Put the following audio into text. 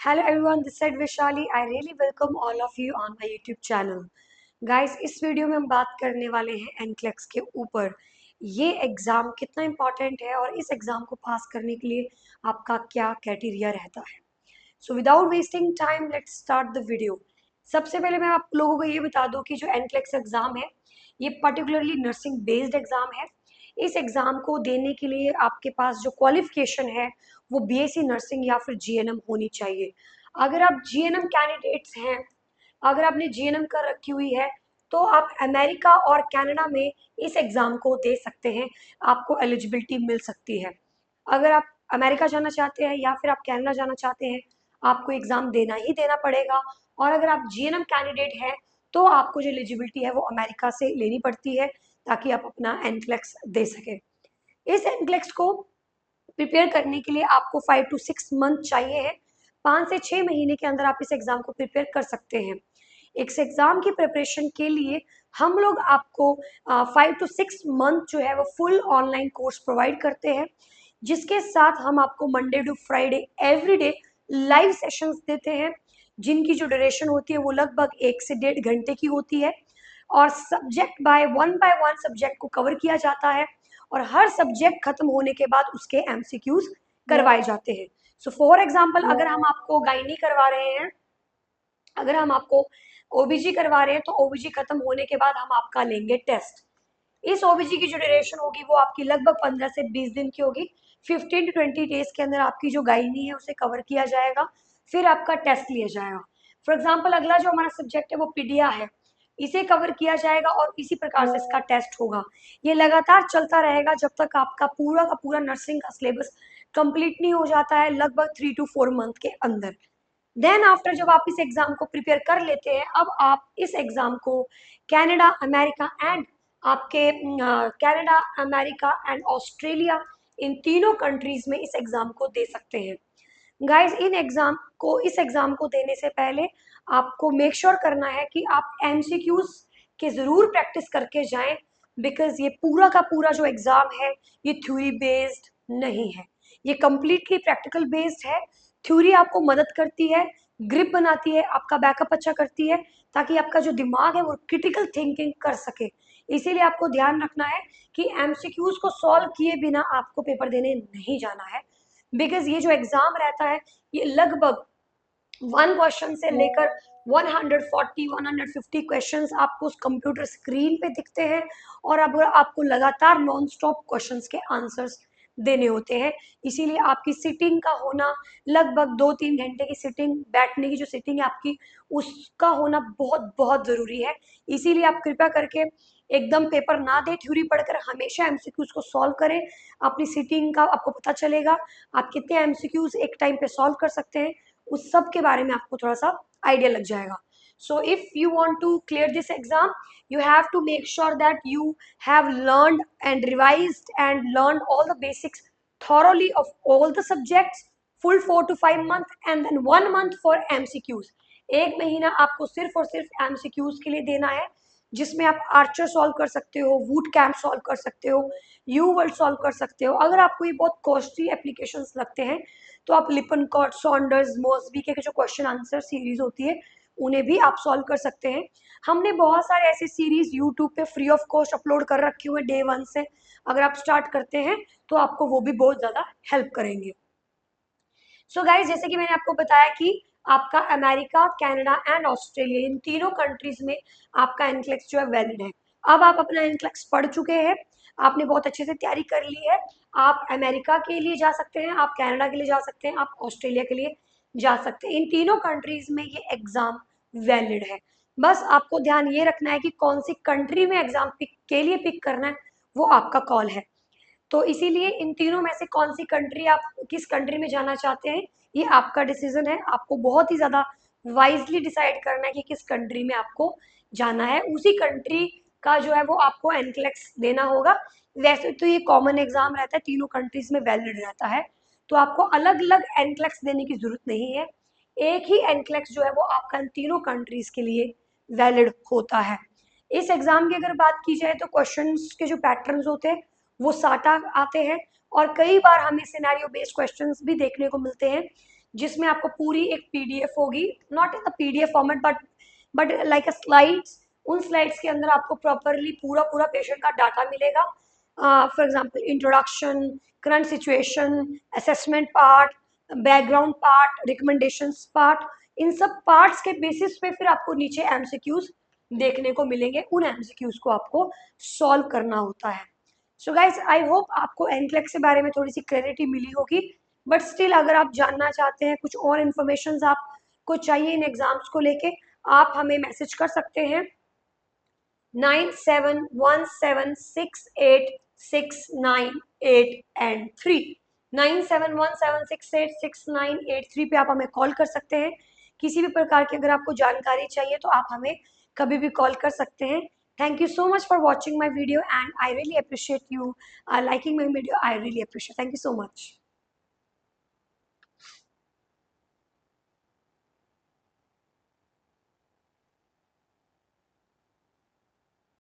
Hello everyone, this is Vishali. I really welcome all of you on my YouTube channel. Guys, इस video में हम बात करने वाले हैं NCLEX के ऊपर। ये एग्ज़ाम कितना इम्पॉर्टेंट है और इस एग्ज़ाम को पास करने के लिए आपका क्या क्राइटेरिया रहता है। So without wasting time let's start the video. सबसे पहले मैं आप लोगों को ये बता दूं कि जो NCLEX एग्ज़ाम है ये पर्टिकुलरली नर्सिंग बेस्ड एग्ज़ाम है। इस एग्ज़ाम को देने के लिए आपके पास जो क्वालिफिकेशन है वो BSc नर्सिंग या फिर GNM होनी चाहिए। अगर आप GNM कैंडिडेट्स हैं, अगर आपने GNM कर रखी हुई है तो आप अमेरिका और कनाडा में इस एग्ज़ाम को दे सकते हैं, आपको एलिजिबिलिटी मिल सकती है। अगर आप अमेरिका जाना चाहते हैं या फिर आप कनाडा जाना चाहते हैं, आपको एग्ज़ाम देना ही देना पड़ेगा। और अगर आप GNM कैंडिडेट हैं तो आपको जो एलिजिबिलिटी है वो अमेरिका से लेनी पड़ती है ताकि आप अपना NCLEX दे सकें। इस NCLEX को प्रिपेयर करने के लिए आपको 5 to 6 मंथ चाहिए है। 5 से 6 महीने के अंदर आप इस एग्ज़ाम को प्रिपेयर कर सकते हैं। इस एग्ज़ाम की प्रिपरेशन के लिए हम लोग आपको 5 to 6 मंथ जो है वो फुल ऑनलाइन कोर्स प्रोवाइड करते हैं, जिसके साथ हम आपको Monday to Friday every day live sessions देते हैं, जिनकी जो ड्यूरेशन होती है वो लगभग 1 से 1.5 घंटे की होती है और सब्जेक्ट बाय वन सब्जेक्ट को कवर किया जाता है और हर सब्जेक्ट खत्म होने के बाद उसके MCQs करवाए जाते हैं। सो फॉर एग्जाम्पल अगर हम आपको गायनी करवा रहे हैं, अगर हम आपको OBG करवा रहे हैं तो OBG खत्म होने के बाद हम आपका लेंगे टेस्ट। इस OBG की जो ड्यूरेशन होगी वो आपकी लगभग 15 से 20 दिन की होगी। 15 to 20 डेज के अंदर आपकी जो गायनी है उसे कवर किया जाएगा, फिर आपका टेस्ट लिया जाएगा। फॉर एग्जाम्पल अगला जो हमारा सब्जेक्ट है वो पीडिया है, इसे कवर किया जाएगा और इसी प्रकार से इसका टेस्ट होगा। ये लगातार चलता रहेगा जब तक आपका पूरा का पूरा नर्सिंग का सिलेबस कंप्लीट नहीं हो जाता है, लगभग 3 to 4 मंथ के अंदर। देन आफ्टर जब आप इस एग्जाम को प्रिपेयर कर लेते हैं, अब आप इस एग्जाम को कनाडा, अमेरिका एंड आपके कनाडा, अमेरिका एंड ऑस्ट्रेलिया, इन तीनों कंट्रीज में इस एग्जाम को दे सकते हैं। गाइज इस एग्जाम को देने से पहले आपको मेक श्योर करना है कि आप MCQs के जरूर प्रैक्टिस करके जाएं, बिकॉज ये पूरा का पूरा जो एग्जाम है ये थ्योरी बेस्ड नहीं है, ये कम्प्लीटली प्रैक्टिकल बेस्ड है। थ्योरी आपको मदद करती है, ग्रिप बनाती है, आपका बैकअप अच्छा करती है ताकि आपका जो दिमाग है वो क्रिटिकल थिंकिंग कर सके। इसीलिए आपको ध्यान रखना है कि MCQs को सॉल्व किए बिना आपको पेपर देने नहीं जाना है, बिकॉज ये जो एग्जाम रहता है ये लगभग 1 क्वेश्चन से लेकर 140 150 क्वेश्चंस आपको उस कंप्यूटर स्क्रीन पे दिखते हैं और अब आपको लगातार नॉन स्टॉप क्वेश्चंस के आंसर्स देने होते हैं। इसीलिए आपकी सिटिंग का होना, लगभग 2-3 घंटे की सिटिंग, बैठने की जो सिटिंग है आपकी, उसका होना बहुत बहुत ज़रूरी है। इसीलिए आप कृपया करके एकदम पेपर ना दे, थ्योरी पढ़कर हमेशा MCQs को सॉल्व करें। अपनी सिटिंग का आपको पता चलेगा, आप कितने MCQs एक टाइम पे सॉल्व कर सकते हैं, उस सब के बारे में आपको थोड़ा सा आइडिया लग जाएगा। So if you want to clear this exam, you have to make sure that you have learned and revised and learned all the basics thoroughly of all the subjects, full 4 to 5 month and then 1 month for MCQs। 1 महीना आपको सिर्फ और सिर्फ MCQs के लिए देना है, जिसमें आप आर्चर सॉल्व कर सकते हो, वूट कैंप सॉल्व कर सकते हो, यू वर्ल्ड सॉल्व कर सकते हो। अगर आपको ये बहुत कॉस्टली एप्लीकेशंस लगते हैं तो आप लिपनकॉट, सॉन्डर्स, मोस्बी के जो क्वेश्चन आंसर सीरीज होती है उन्हें भी आप सॉल्व कर सकते हैं। हमने बहुत सारे ऐसे सीरीज यूट्यूब पे फ्री ऑफ कॉस्ट अपलोड कर रखे हुए डे 1 से, अगर आप स्टार्ट करते हैं तो आपको वो भी बहुत ज़्यादा हेल्प करेंगे। सो गाइज, जैसे कि मैंने आपको बताया कि आपका अमेरिका, कनाडा एंड ऑस्ट्रेलिया, इन तीनों कंट्रीज में आपका NCLEX जो है वैलिड है। अब आप अपना NCLEX पढ़ चुके हैं, आपने बहुत अच्छे से तैयारी कर ली है, आप अमेरिका के लिए जा सकते हैं, आप कनाडा के लिए जा सकते हैं, आप ऑस्ट्रेलिया के लिए जा सकते हैं। इन तीनों कंट्रीज में ये एग्जाम वैलिड है। बस आपको ध्यान ये रखना है कि कौन सी कंट्री में एग्जाम पिक के लिए पिक करना है, वो आपका कॉल है। तो इसीलिए इन तीनों में से कौन सी कंट्री, आप किस कंट्री में जाना चाहते हैं, ये आपका डिसीजन है। आपको बहुत ही ज़्यादा वाइजली डिसाइड करना है कि किस कंट्री में आपको जाना है, उसी कंट्री का जो है वो आपको NCLEX देना होगा। वैसे तो ये कॉमन एग्जाम रहता है, तीनों कंट्रीज में वैलिड रहता है, तो आपको अलग अलग NCLEX देने की जरूरत नहीं है। एक ही NCLEX जो है वो आपका इन तीनों कंट्रीज के लिए वैलिड होता है। इस एग्जाम की अगर बात की जाए तो क्वेश्चंस के जो पैटर्न्स होते हैं वो साटा आते हैं और कई बार हमें सिनेरियो बेस्ड क्वेश्चंस भी देखने को मिलते हैं, जिसमें आपको पूरी एक पीडीएफ होगी, not in the PDF format but like a slides. उन स्लाइड्स के अंदर आपको प्रॉपरली पूरा पूरा पेशेंट का डाटा मिलेगा। For example introduction, current situation, assessment part, background part, recommendations part, इन सब पार्ट्स के बेसिस पे फिर आपको नीचे एमसीक्यूज देखने को मिलेंगे। उन एमसीक्यूज को आपको सॉल्व करना होता है। सो गाइज आई होप आपको एनक्लेक्स के बारे में थोड़ी सी क्लैरिटी मिली होगी, बट स्टिल अगर आप जानना चाहते हैं, कुछ और इन्फॉर्मेशन आपको चाहिए इन एग्जाम्स को लेके, आप हमें मैसेज कर सकते हैं 9717686983 9717686983 पे आप हमें कॉल कर सकते हैं। किसी भी प्रकार की अगर आपको जानकारी चाहिए तो आप हमें कभी भी कॉल कर सकते हैं। Thank you so much for watching my video and I really appreciate you liking my video. I really appreciate. Thank you so much.